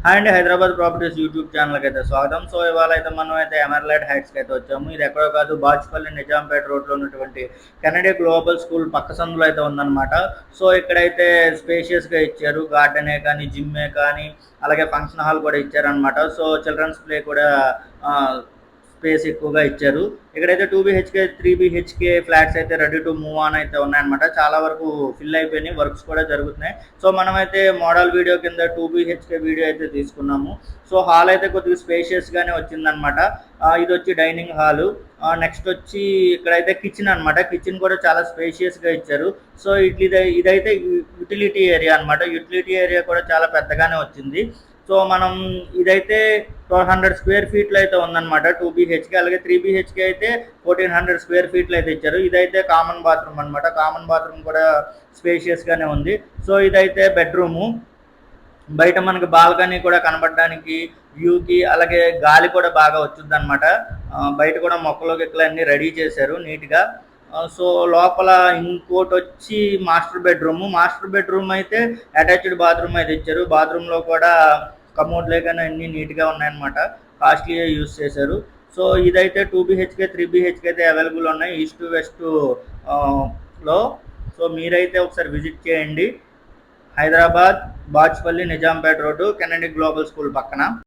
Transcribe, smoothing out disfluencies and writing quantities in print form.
Hi అండి, Hyderabad properties YouTube ఛానల్కి అయితే స్వాగతం. సో ఇవాళ అయితే మనం అయితే ఎమర్లైట్ హైట్స్కి అయితే వచ్చాము. ఇది ఎక్కడో కాదు, బాచుపల్లి నిజాంపేట రోడ్లో ఉన్నటువంటి కెనడీ గ్లోబల్ స్కూల్ పక్క సందులో అయితే ఉందన్నమాట. సో ఇక్కడైతే స్పేషియస్గా ఇచ్చారు, గార్డెనే కానీ జిమ్మే కానీ అలాగే ఫంక్షన్ హాల్ కూడా ఇచ్చారనమాట. సో చిల్డ్రన్స్ ప్లే కూడా స్పేస్ ఎక్కువగా ఇచ్చారు. ఇక్కడైతే 2 BHK 3 BHK ఫ్లాట్స్ అయితే రెడీ టు మూవ్ ఆన్ అయితే ఉన్నాయన్నమాట. చాలా వరకు ఫిల్ అయిపోయినాయి, వర్క్స్ కూడా జరుగుతున్నాయి. సో మనమైతే మోడల్ వీడియో కింద 2 BHK వీడియో అయితే తీసుకున్నాము. సో హాల్ అయితే కొద్దిగా స్పేషియస్గానే వచ్చిందనమాట. ఇది వచ్చి డైనింగ్ హాలు. నెక్స్ట్ వచ్చి ఇక్కడైతే కిచెన్ అనమాట. కిచెన్ కూడా చాలా స్పేషియస్గా ఇచ్చారు. సో ఇదైతే యుటిలిటీ ఏరియా అనమాట. యుటిలిటీ ఏరియా కూడా చాలా పెద్దగానే వచ్చింది. సో మనం ఇదైతే 1200 స్క్వేర్ ఫీట్లు అయితే ఉందన్నమాట 2 BHK. అలాగే 3 BHK అయితే 1400 స్క్వేర్ ఫీట్లు అయితే ఇచ్చారు. ఇదైతే కామన్ బాత్రూమ్ అనమాట. కామన్ బాత్రూమ్ కూడా స్పేషియస్గానే ఉంది. సో ఇదైతే బెడ్రూము. బయట మనకి బాల్కనీ కూడా కనబడడానికి వ్యూకి, అలాగే గాలి కూడా బాగా వచ్చుద్ది అనమాట. బయట కూడా మొక్కలు గిక్కలు అన్నీ రెడీ చేశారు నీట్గా. సో లోపల ఇంకోటి వచ్చి మాస్టర్ బెడ్రూమ్. మాస్టర్ బెడ్రూమ్ అయితే అటాచ్డ్ బాత్రూమ్ అయితే ఇచ్చారు. బాత్రూంలో కూడా కమోడ్లే కానీ అన్నీ నీట్గా ఉన్నాయన్నమాట. కాస్ట్లీగా యూజ్ చేశారు. సో ఇదైతే 2 BHK 3 BHK అయితే అవైలబుల్ ఉన్నాయి ఈస్ట్ వెస్ట్ లో. సో మీరైతే ఒకసారి విజిట్ చేయండి. Hyderabad Bachupally Nizampet road Kennedy global school పక్కన.